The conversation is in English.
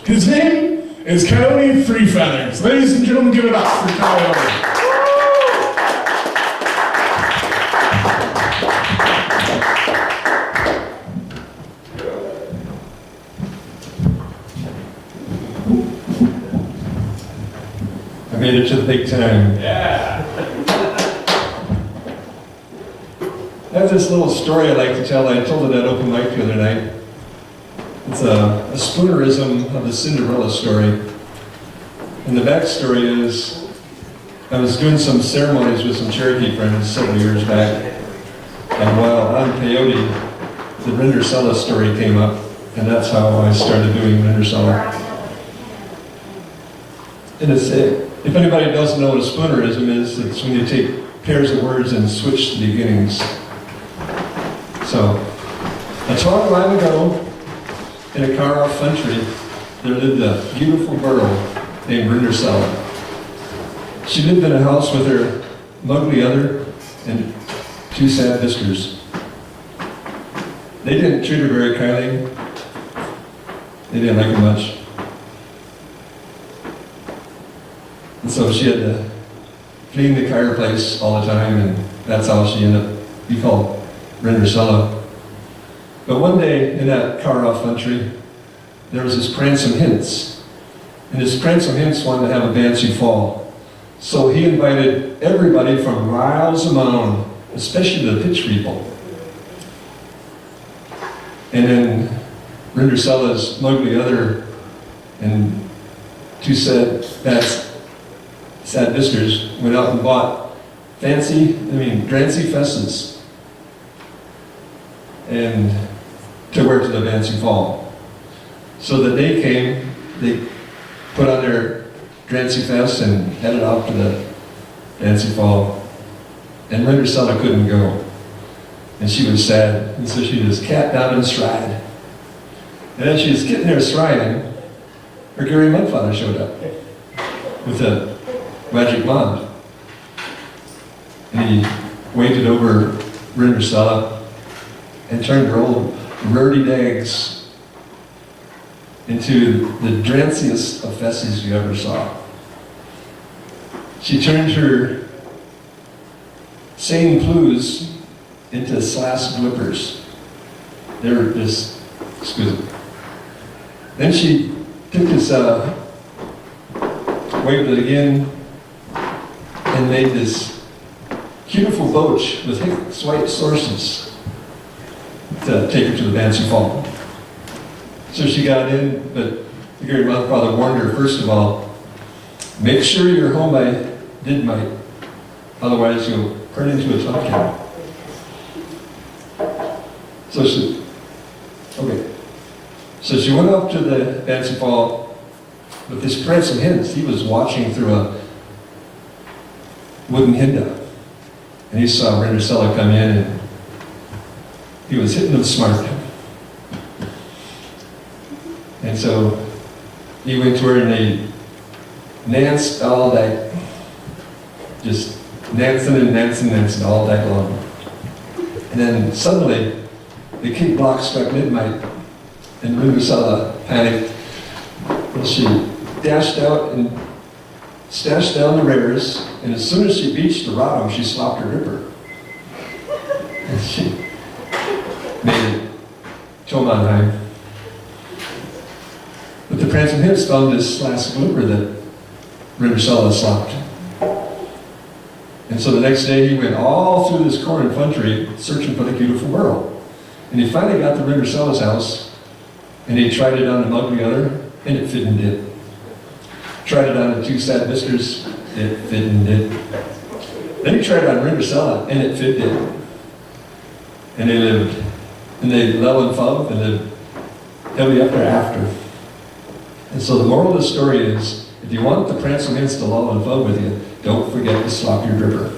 His name is Coyote Three Feathers. Ladies and gentlemen, give it up for Coyote. I made it to the big time. Yeah. I have this little story I like to tell. I told it at open mic the other night. It's a Spoonerism of the Cinderella story. And the backstory is, I was doing some ceremonies with some Cherokee friends several years back. And while on Peyote, the Rindercella story came up. And that's how I started doing Rindercella. And it's, if anybody doesn't know what a Spoonerism is, it's when you take pairs of words and switch the beginnings. So, a long time ago, in a far-off country, there lived a beautiful girl named Rindercella. She lived in a house with her ugly other and two sad sisters. They didn't treat her very kindly. They didn't like her much. And so she had to clean the fireplace all the time, and that's how she ended up being called Rindercella. But one day in that far-off country, there was this pransome hints. And this pransome hints wanted to have a fancy fall. So he invited everybody from miles around, especially the pitch people. And then Rindercella's ugly other and two sad sisters went out and bought drancy fesses and to wear to the fancy fall. So the day came, they put on their drancy fest and headed off to the fancy fall. And Rindercella couldn't go. And she was sad, and so she just cat down and stride. And as she was getting there striding, her Gary Mudfather showed up with a magic wand. And he waved it over Rindercella and turned her old ruddy dags into the dranciest of fesses you ever saw. She turned her sane plues into slash blippers. They were just exquisite. Then she took this, waved it again, and made this beautiful boach with hext white sources to take her to the fancy fall. So she got in, but the Gary Motherfather warned her, first of all, make sure you're home by midnight, otherwise you'll turn into a tomcat. So she went up to the fancy fall with this prancing hints. He was watching through a wooden hinda, and he saw Rindercella come in, and he was hitting them smart. And so he went to her and they danced all day. Just dancing and dancing and dancing all day long. And then suddenly, the key clock struck midnight, and Rindercella panicked. And she dashed out and stashed down the rares, and as soon as she reached the bottom, she slopped her ripper. And she made it Tomanheim. But the prancing hints found this last blooper that Rindercella slopped. And so the next day he went all through this corn country searching for the beautiful girl. And he finally got to Rindercella's house, and he tried it on the ugly other, and it fit and did. Tried it on the two sad whiskers, it fit and did. Then he tried it on Rindercella, and it fit did. And they lived, and they love and love, and lived happily ever after. And so the moral of the story is, if you want the prancing hints to lull and love with you, don't forget to slop your dripper.